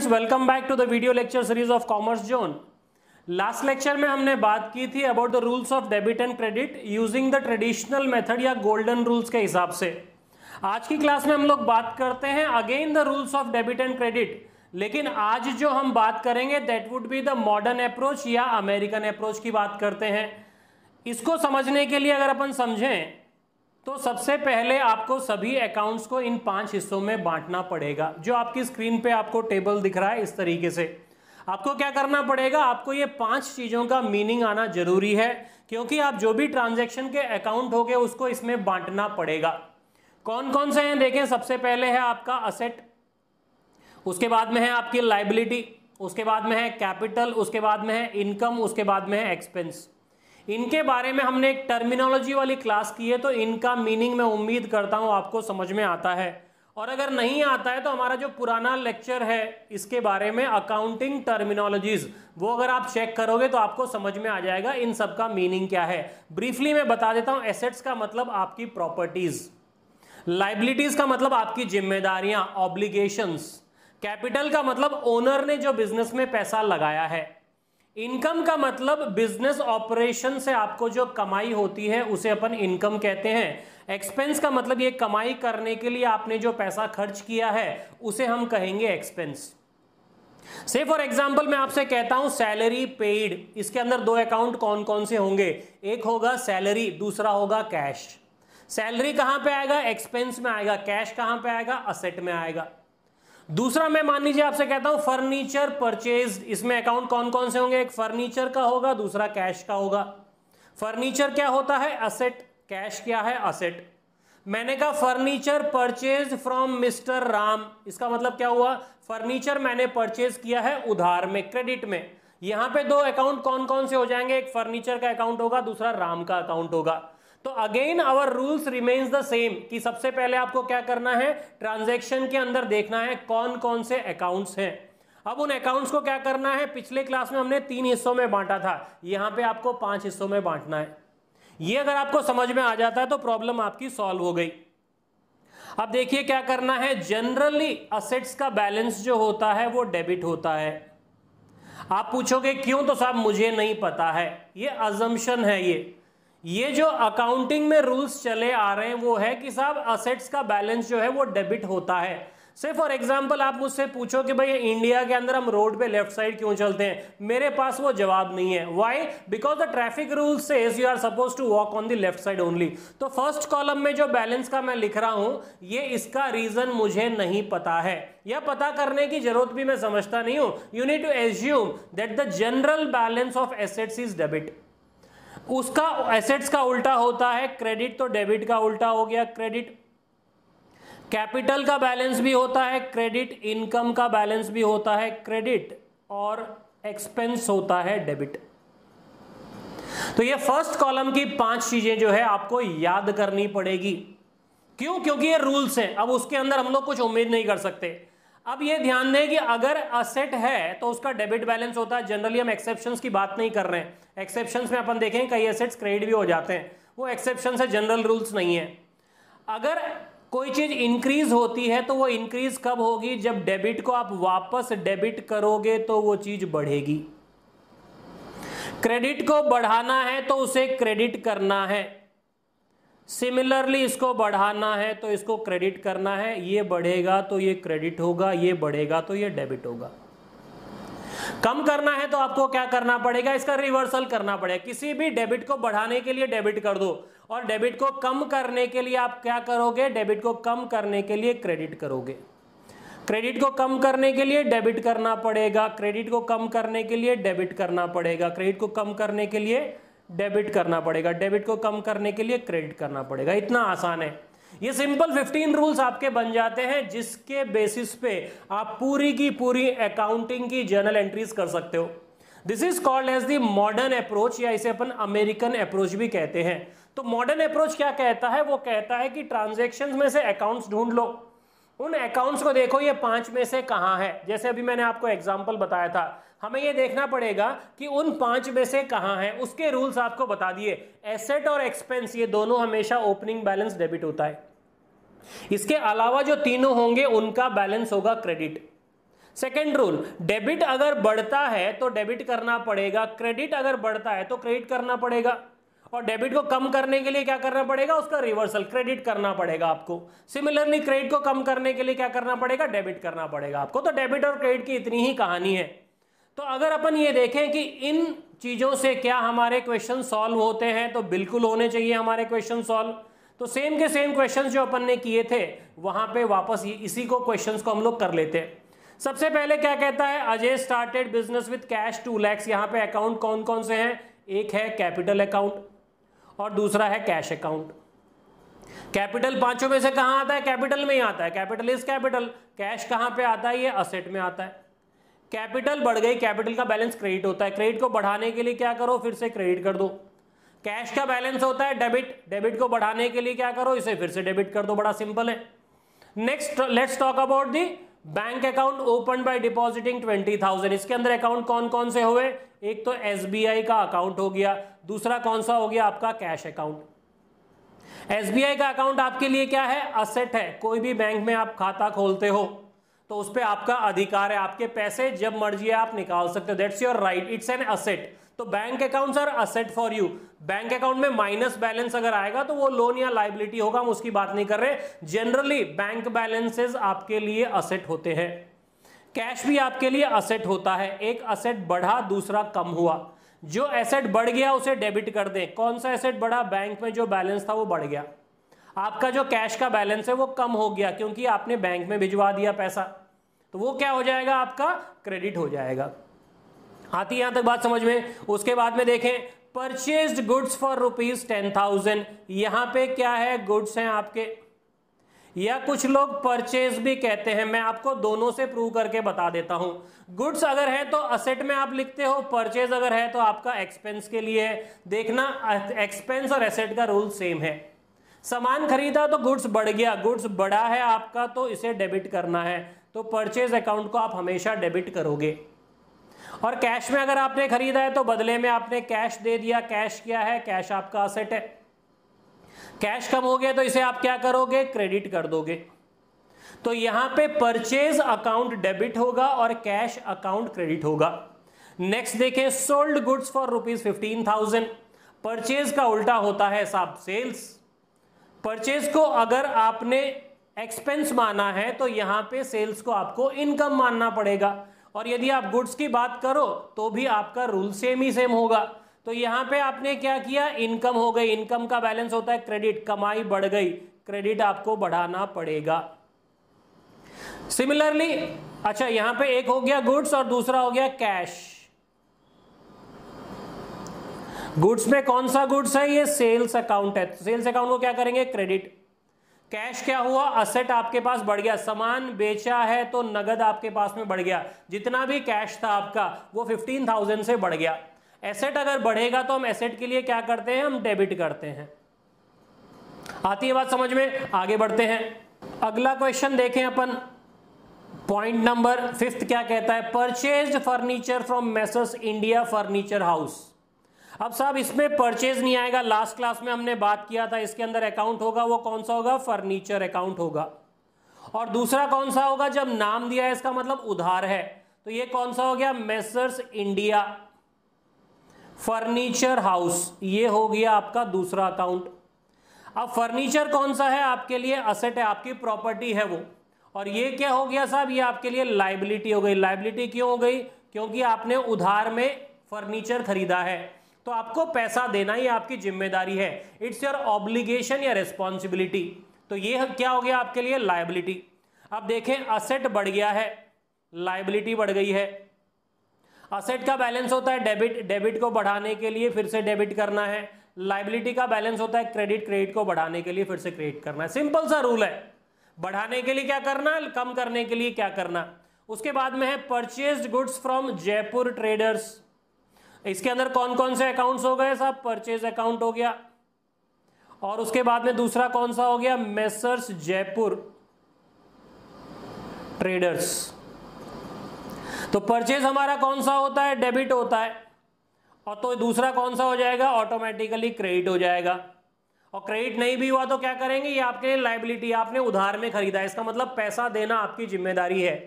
Welcome back to the video lecture series of commerce zone. Last lecture में हमने बात की थी about the rules of debit and credit using the traditional method या golden rules के हिसाब से। आज की क्लास में हम लोग बात करते हैं again the rules of debit and credit, लेकिन आज जो हम बात करेंगे that would be the modern approach या अमेरिकन अप्रोच की बात करते हैं। इसको समझने के लिए अगर अपन समझें तो सबसे पहले आपको सभी अकाउंट्स को इन 5 हिस्सों में बांटना पड़ेगा। जो आपकी स्क्रीन पे आपको टेबल दिख रहा है इस तरीके से, आपको क्या करना पड़ेगा, आपको ये 5 चीजों का मीनिंग आना जरूरी है, क्योंकि आप जो भी ट्रांजैक्शन के अकाउंट होंगे उसको इसमें बांटना पड़ेगा। कौन कौन से हैं देखें। सबसे पहले है आपका असेट, उसके बाद में है आपकी लायबिलिटी, उसके बाद में है कैपिटल, उसके बाद में है इनकम, उसके बाद में है एक्सपेंस। इनके बारे में हमने एक टर्मिनोलॉजी वाली क्लास की है, तो इनका मीनिंग मैं उम्मीद करता हूं आपको समझ में आता है। और अगर नहीं आता है तो हमारा जो पुराना लेक्चर है इसके बारे में अकाउंटिंग टर्मिनोलॉजीज, वो अगर आप चेक करोगे तो आपको समझ में आ जाएगा इन सब का मीनिंग क्या है। ब्रीफली मैं बता देता हूं। एसेट्स का मतलब आपकी प्रॉपर्टीज, लायबिलिटीज का मतलब आपकी जिम्मेदारियां ऑब्लिगेशंस, कैपिटल का मतलब ओनर ने जो बिजनेस में पैसा लगाया है, इनकम का मतलब बिजनेस ऑपरेशन से आपको जो कमाई होती है उसे अपन इनकम कहते हैं। एक्सपेंस का मतलब ये कमाई करने के लिए आपने जो पैसा खर्च किया है उसे हम कहेंगे एक्सपेंस। से फॉर एग्जांपल मैं आपसे कहता हूं सैलरी पेड, इसके अंदर 2 अकाउंट कौन कौन से होंगे, एक होगा सैलरी, दूसरा होगा कैश। सैलरी कहां पे आएगा, एक्सपेंस में आएगा। कैश कहां पे आएगा, असेट में आएगा। दूसरा मैं मान लीजिए आपसे कहता हूं फर्नीचर परचेज, इसमें अकाउंट कौन कौन से होंगे, एक फर्नीचर का होगा, दूसरा कैश का होगा। फर्नीचर क्या होता है, असेट, कैश क्या है, असेट। मैंने कहा furniture purchase from mister Ram, इसका मतलब क्या हुआ, फर्नीचर मैंने परचेज किया है उधार में, क्रेडिट में। यहां पे 2 अकाउंट कौन कौन से हो जाएंगे, एक फर्नीचर का अकाउंट होगा, दूसरा राम का अकाउंट होगा। तो again our rules remains the same कि सबसे पहले आपको क्या करना है, ट्रांजैक्शन के अंदर देखना है कौन कौन से अकाउंट्स हैं। अब उन अकाउंट्स को क्या करना है, पिछले क्लास में हमने 3 हिस्सों में बांटा था, यहां पे आपको 5 हिस्सों में बांटना है। ये अगर आपको समझ में आ जाता है तो प्रॉब्लम आपकी सॉल्व हो गई। अब देखिए क्या करना है। जनरली असेट्स का बैलेंस जो होता है वो डेबिट होता है। आप पूछोगे क्यों, तो साहब मुझे नहीं पता है, ये अजम्पशन है। ये जो अकाउंटिंग में रूल्स चले आ रहे हैं वो है कि साहब असेट्स का बैलेंस जो है वो डेबिट होता है। से फॉर एग्जांपल आप मुझसे पूछो कि भाई इंडिया के अंदर हम रोड पे लेफ्ट साइड क्यों चलते हैं, मेरे पास वो जवाब नहीं है। Why, because the traffic rule says you are suppose to walk on the left side only. तो फर्स्ट कॉलम में जो बैलेंस का मैं लिख रहा हूं, ये इसका रीजन मुझे नहीं पता है, या पता करने की जरूरत भी मैं समझता नहीं हूं। You need to assume that the general balance of assets is debit. उसका एसेट्स का उल्टा होता है क्रेडिट, तो डेबिट का उल्टा हो गया क्रेडिट। कैपिटल का बैलेंस भी होता है क्रेडिट, इनकम का बैलेंस भी होता है क्रेडिट, और एक्सपेंस होता है डेबिट। तो ये फर्स्ट कॉलम की 5 चीजें जो है आपको याद करनी पड़ेगी। क्यों, क्योंकि ये रूल्स हैं। अब उसके अंदर हम लोग कुछ उम्मीद नहीं कर सकते। अब ये ध्यान दें कि अगर असेट है तो उसका डेबिट बैलेंस होता है। जनरली हम एक्सेप्शंस की बात नहीं कर रहे हैं। एक्सेप्शंस में अपन देखें कई एसेट्स क्रेडिट भी हो जाते हैं, वो एक्सेप्शंस है, जनरल रूल्स नहीं है। अगर कोई चीज इंक्रीज होती है तो वो इंक्रीज कब होगी, जब डेबिट को आप वापस डेबिट करोगे तो वो चीज बढ़ेगी। क्रेडिट को बढ़ाना है तो उसे क्रेडिट करना है, सिमिलरली इसको बढ़ाना है तो इसको क्रेडिट करना है। ये बढ़ेगा तो ये क्रेडिट होगा, ये बढ़ेगा तो ये डेबिट होगा। कम करना है तो आपको क्या करना पड़ेगा, इसका रिवर्सल करना पड़ेगा। किसी भी डेबिट को बढ़ाने के लिए डेबिट कर दो, और डेबिट को कम करने के लिए आप क्या करोगे, डेबिट को कम करने के लिए क्रेडिट करोगे। क्रेडिट को कम करने के लिए डेबिट करना पड़ेगा, क्रेडिट को कम करने के लिए डेबिट करना पड़ेगा, क्रेडिट को कम करने के लिए डेबिट करना पड़ेगा, डेबिट को कम करने के लिए क्रेडिट करना पड़ेगा। इतना आसान है। ये सिंपल 15 रूल्स आपके बन जाते हैं, जिसके बेसिस पे आप पूरी की पूरी अकाउंटिंग की जर्नल एंट्रीज कर सकते हो। This is called as the modern approach, या इसे अपन अमेरिकन अप्रोच भी कहते हैं। तो मॉडर्न अप्रोच क्या कहता है, वो कहता है कि ट्रांजैक्शंस में से अकाउंट्स ढूंढ लो, उन अकाउंट्स को देखो ये 5 में से कहां है। जैसे अभी मैंने आपको एग्जांपल बताया था, हमें ये देखना पड़ेगा कि उन 5 में से कहां है। उसके रूल्स आपको बता दिए। एसेट और एक्सपेंस ये दोनों हमेशा ओपनिंग बैलेंस डेबिट होता है। इसके अलावा जो तीनों होंगे उनका बैलेंस होगा क्रेडिट। सेकेंड रूल, डेबिट अगर बढ़ता है तो डेबिट करना पड़ेगा, क्रेडिट अगर बढ़ता है तो क्रेडिट करना पड़ेगा, और डेबिट को कम करने के लिए क्या करना पड़ेगा, उसका रिवर्सल क्रेडिट करना पड़ेगा आपको। सिमिलरली क्रेडिट को कम करने के लिए क्या करना पड़ेगा, डेबिट करना पड़ेगा आपको। तो डेबिट और क्रेडिट की इतनी ही कहानी है। तो अगर अपन ये देखें कि इन चीजों से क्या हमारे क्वेश्चन सॉल्व होते हैं, तो बिल्कुल होने चाहिए हमारे क्वेश्चन सॉल्व। तो सेम के सेम क्वेश्चंस जो अपन ने किए थे वहां पे वापस इसी को क्वेश्चंस को हम लोग कर लेते हैं। सबसे पहले क्या कहता है, Ajay started business with cash 2 lakhs। यहाँ पे अकाउंट कौन कौन से हैं, एक है कैपिटल अकाउंट और दूसरा है कैश अकाउंट। कैपिटल पांचों में से कहां आता है, कैपिटल में ही आता है, कैपिटल इज कैपिटल। कैश कहां पे आता है, ये असेट में आता है। कैपिटल बढ़ गई, कैपिटल का बैलेंस क्रेडिट होता है, क्रेडिट को बढ़ाने के लिए क्या करो, फिर से क्रेडिट कर दो। कैश का बैलेंस होता है डेबिट, डेबिट को बढ़ाने के लिए क्या करो, इसे फिर से डेबिट कर दो, बड़ा सिंपल है। Next let's talk about the bank account open by depositing 20,000। इसके अंदर अकाउंट कौन कौन से हुए, एक तो एसबीआई का अकाउंट हो गया, दूसरा कौन सा हो गया आपका कैश अकाउंट। एसबीआई का अकाउंट आपके लिए क्या है, असेट है। कोई भी बैंक में आप खाता खोलते हो तो उस पर आपका अधिकार है, आपके पैसे जब मर्जी आप निकाल सकते हो, that's your right, it's an asset. तो bank accounts are asset for you. Bank account में माइनस बैलेंस अगर आएगा तो वो लोन या लायबिलिटी होगा, हम उसकी बात नहीं कर रहे। जनरली बैंक बैलेंसेस आपके लिए असेट होते हैं। कैश भी आपके लिए असेट होता है। एक असेट बढ़ा, दूसरा कम हुआ। जो एसेट बढ़ गया उसे डेबिट कर दें। कौन सा एसेट बढ़ा, बैंक में जो बैलेंस था वो बढ़ गया। आपका जो कैश का बैलेंस है वो कम हो गया क्योंकि आपने बैंक में भिजवा दिया पैसा, तो वो क्या हो जाएगा, आपका क्रेडिट हो जाएगा। आती है यहां तक बात समझ में। उसके बाद में देखें परचेज्ड गुड्स फॉर ₹10,000। यहां पे क्या है, गुड्स हैं आपके, या कुछ लोग परचेज भी कहते हैं। मैं आपको दोनों से प्रूव करके बता देता हूं। गुड्स अगर है तो असेट में आप लिखते हो, परचेज अगर है तो आपका एक्सपेंस के लिए है। देखना एक्सपेंस और एसेट का रूल सेम है। सामान खरीदा तो गुड्स बढ़ गया, गुड्स बढ़ा है आपका तो इसे डेबिट करना है, तो परचेज अकाउंट को आप हमेशा डेबिट करोगे। और कैश में अगर आपने खरीदा है तो बदले में आपने कैश दे दिया। कैश क्या है, कैश आपका असेट है। कैश कम हो गया तो इसे आप क्या करोगे, क्रेडिट कर दोगे। तो यहां पे परचेज अकाउंट डेबिट होगा और कैश अकाउंट क्रेडिट होगा। नेक्स्ट देखें सोल्ड गुड्स फॉर ₹15,000। परचेज का उल्टा होता है साहब, सेल्स। परचेज को अगर आपने एक्सपेंस माना है तो यहां पे सेल्स को आपको इनकम मानना पड़ेगा। और यदि आप गुड्स की बात करो तो भी आपका रूल सेम ही सेम होगा। तो यहां पे आपने क्या किया, इनकम हो गई, इनकम का बैलेंस होता है क्रेडिट, कमाई बढ़ गई, क्रेडिट आपको बढ़ाना पड़ेगा। सिमिलरली अच्छा यहां पे एक हो गया गुड्स और दूसरा हो गया कैश। गुड्स में कौन सा गुड्स है, ये सेल्स अकाउंट है, तो सेल्स अकाउंट को क्या करेंगे, क्रेडिट। कैश क्या हुआ, असेट आपके पास बढ़ गया, सामान बेचा है तो नगद आपके पास में बढ़ गया, जितना भी कैश था आपका वो 15,000 से बढ़ गया। एसेट अगर बढ़ेगा तो हम एसेट के लिए क्या करते हैं, हम डेबिट करते हैं। आती है बात समझ में, आगे बढ़ते हैं। अगला क्वेश्चन देखें अपन, पॉइंट नंबर 5 क्या कहता है, purchased furniture from messrs India furniture house. अब साहब इसमें परचेज नहीं आएगा, लास्ट क्लास में हमने बात किया था, इसके अंदर अकाउंट होगा, वो कौन सा होगा, फर्नीचर अकाउंट होगा। और दूसरा कौन सा होगा, जब नाम दिया है इसका मतलब उधार है, तो ये कौन सा हो गया, मेसर्स इंडिया फर्नीचर हाउस, ये हो गया आपका दूसरा अकाउंट। अब फर्नीचर कौन सा है, आपके लिए असेट है, आपकी प्रॉपर्टी है वो। और ये क्या हो गया साहब, ये आपके लिए लायबिलिटी हो गई। लायबिलिटी क्यों हो गई, क्योंकि आपने उधार में फर्नीचर खरीदा है, तो आपको पैसा देना ही आपकी जिम्मेदारी है। इट्स योर ऑब्लिगेशन या रिस्पॉन्सिबिलिटी। तो ये क्या हो गया आपके लिए, लायबिलिटी। अब देखें असेट बढ़ गया है, लायबिलिटी बढ़ गई है। असेट का बैलेंस होता है डेबिट, डेबिट को बढ़ाने के लिए फिर से डेबिट करना है। लायबिलिटी का बैलेंस होता है क्रेडिट, क्रेडिट को बढ़ाने के लिए फिर से क्रेडिट करना है। सिंपल सा रूल है, बढ़ाने के लिए क्या करना है, कम करने के लिए क्या करना। उसके बाद में है purchased goods from Jaipur traders. इसके अंदर कौन कौन से अकाउंट्स हो गए साहब, परचेज अकाउंट हो गया, और उसके बाद में दूसरा कौन सा हो गया, मेसर्स जयपुर ट्रेडर्स। तो परचेज हमारा कौन सा होता है, डेबिट होता है, और तो दूसरा कौन सा हो जाएगा, ऑटोमेटिकली क्रेडिट हो जाएगा। और क्रेडिट नहीं भी हुआ तो क्या करेंगे, ये आपके लिए लायबिलिटी, आपने उधार में खरीदा, इसका मतलब पैसा देना आपकी जिम्मेदारी है।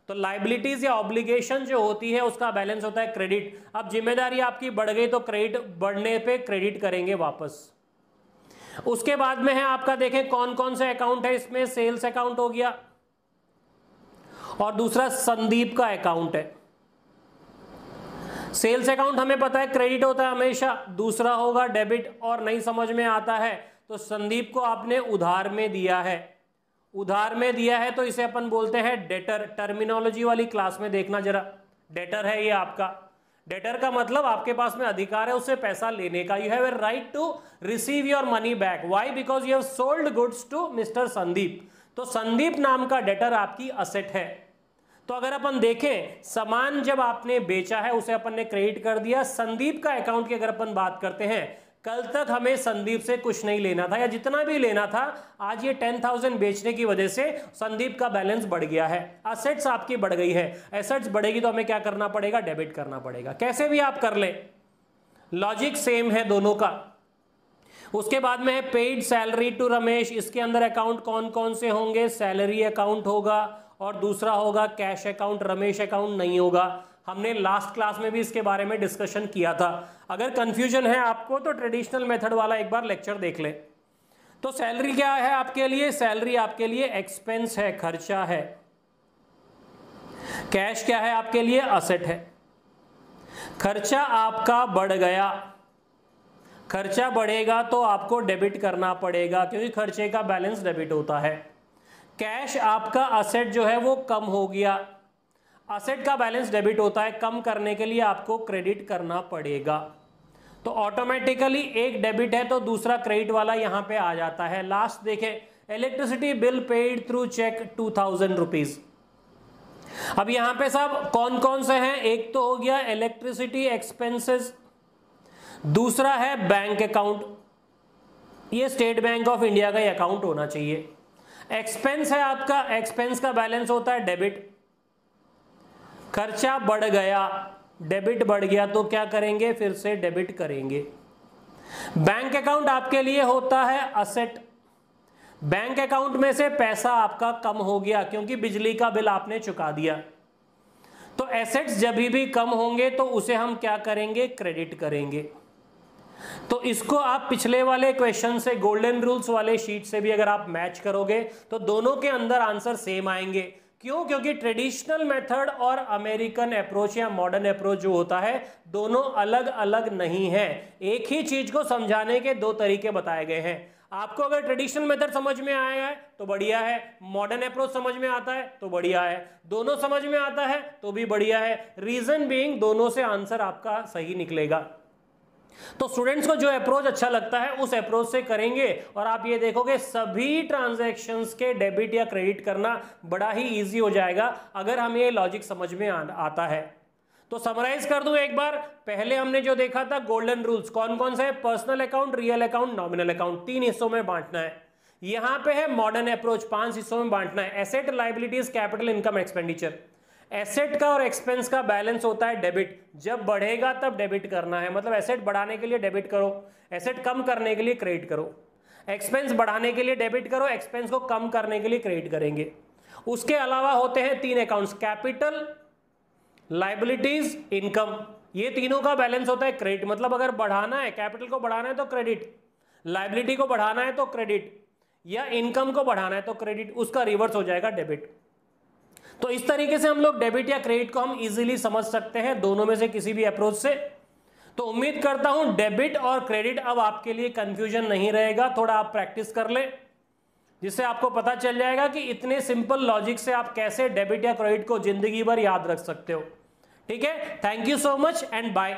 तो लाइबिलिटीज या ऑब्लिगेशन जो होती है उसका बैलेंस होता है क्रेडिट। अब जिम्मेदारी आपकी बढ़ गई तो क्रेडिट बढ़ने पे क्रेडिट करेंगे वापस। उसके बाद में है आपका, देखें कौन कौन से अकाउंट है इसमें, सेल्स अकाउंट हो गया और दूसरा संदीप का अकाउंट है। सेल्स अकाउंट हमें पता है क्रेडिट होता है हमेशा, दूसरा होगा डेबिट। और नहीं समझ में आता है तो संदीप को आपने उधार में दिया है, उधार में दिया है तो इसे अपन बोलते हैं डेटर। टर्मिनोलॉजी वाली क्लास में देखना जरा, डेटर है ये आपका। डेटर का मतलब आपके पास में अधिकार है उससे पैसा लेने का। You have a right to receive your money back. Why? Because you have sold goods to mister Sandeep. तो संदीप नाम का डेटर आपकी असेट है। तो अगर अपन देखें, सामान जब आपने बेचा है उसे अपन ने क्रेडिट कर दिया। संदीप का अकाउंट की अगर अपन बात करते हैं, कल तक हमें संदीप से कुछ नहीं लेना था या जितना भी लेना था, आज ये 10,000 बेचने की वजह से संदीप का बैलेंस बढ़ गया है, असेट्स आपकी बढ़ गई है। एसेट्स बढ़ेगी तो हमें क्या करना पड़ेगा? डेबिट करना पड़ेगा। कैसे भी आप कर ले, लॉजिक सेम है दोनों का। उसके बाद में है पेड सैलरी टू रमेश। इसके अंदर अकाउंट कौन कौन से होंगे? सैलरी अकाउंट होगा और दूसरा होगा कैश अकाउंट, रमेश अकाउंट नहीं होगा। हमने लास्ट क्लास में भी इसके बारे में डिस्कशन किया था। अगर कंफ्यूजन है आपको तो ट्रेडिशनल मेथड वाला एक बार लेक्चर देख ले। तो सैलरी क्या है आपके लिए? सैलरी आपके लिए एक्सपेंस है, खर्चा है। कैश क्या है आपके लिए? असेट है। खर्चा आपका बढ़ गया, खर्चा बढ़ेगा तो आपको डेबिट करना पड़ेगा क्योंकि खर्चे का बैलेंस डेबिट होता है। कैश आपका असेट जो है वो कम हो गया, असेट का बैलेंस डेबिट होता है, कम करने के लिए आपको क्रेडिट करना पड़ेगा। तो ऑटोमेटिकली एक डेबिट है तो दूसरा क्रेडिट वाला यहां पे आ जाता है। लास्ट देखें, electricity bill paid through cheque 2000 rupees. अब यहां पे साहब कौन कौन से हैं? एक तो हो गया इलेक्ट्रिसिटी एक्सपेंसेस, दूसरा है बैंक अकाउंट। ये स्टेट बैंक ऑफ इंडिया का अकाउंट होना चाहिए। एक्सपेंस है आपका, एक्सपेंस का बैलेंस होता है डेबिट। खर्चा बढ़ गया, डेबिट बढ़ गया तो क्या करेंगे? फिर से डेबिट करेंगे। बैंक अकाउंट आपके लिए होता है असेट। बैंक अकाउंट में से पैसा आपका कम हो गया क्योंकि बिजली का बिल आपने चुका दिया। तो एसेट्स जब भी कम होंगे तो उसे हम क्या करेंगे? क्रेडिट करेंगे। तो इसको आप पिछले वाले क्वेश्चन से, गोल्डन रूल्स वाले शीट से भी अगर आप मैच करोगे तो दोनों के अंदर आंसर सेम आएंगे। क्यों? क्योंकि ट्रेडिशनल मेथड और अमेरिकन अप्रोच या मॉडर्न अप्रोच जो होता है दोनों अलग अलग नहीं है। एक ही चीज को समझाने के दो तरीके बताए गए हैं। आपको अगर ट्रेडिशनल मेथड समझ में आया है तो बढ़िया है, मॉडर्न अप्रोच समझ में आता है तो बढ़िया है, दोनों समझ में आता है तो भी बढ़िया है। रीजन बीइंग दोनों से आंसर आपका सही निकलेगा। तो स्टूडेंट्स को जो अप्रोच अच्छा लगता है उस अप्रोच से करेंगे और आप ये देखोगे सभी ट्रांजैक्शंस के डेबिट या क्रेडिट करना बड़ा ही इजी हो जाएगा अगर हमें ये लॉजिक समझ में आता है। तो समराइज कर दूं एक बार, पहले हमने जो देखा था गोल्डन रूल्स कौन कौन से है? Personal account, real account, nominal account, 3 हिस्सों में बांटना है। यहां पे है मॉडर्न अप्रोच, 5 हिस्सों में बांटना है। Asset, liabilities, capital, income, expenditure. Asset का और एक्सपेंस का बैलेंस होता है डेबिट। जब बढ़ेगा तब डेबिट करना है, मतलब एसेट बढ़ाने के लिए डेबिट करो, एसेट कम करने के लिए क्रेडिट करो। एक्सपेंस बढ़ाने के लिए डेबिट करो, एक्सपेंस को कम करने के लिए क्रेडिट करेंगे। उसके अलावा होते हैं 3 अकाउंट्स, कैपिटल, लायबिलिटीज, इनकम। ये तीनों का बैलेंस होता है क्रेडिट। मतलब अगर बढ़ाना है, कैपिटल को बढ़ाना है तो क्रेडिट, लायबिलिटी को बढ़ाना है तो क्रेडिट, या इनकम को बढ़ाना है तो क्रेडिट, उसका रिवर्स हो जाएगा डेबिट। तो इस तरीके से हम लोग डेबिट या क्रेडिट को हम इजीली समझ सकते हैं दोनों में से किसी भी अप्रोच से। तो उम्मीद करता हूं डेबिट और क्रेडिट अब आपके लिए कंफ्यूजन नहीं रहेगा। थोड़ा आप प्रैक्टिस कर ले जिससे आपको पता चल जाएगा कि इतने सिंपल लॉजिक से आप कैसे डेबिट या क्रेडिट को जिंदगी भर याद रख सकते हो। ठीक है, thank you so much and bye.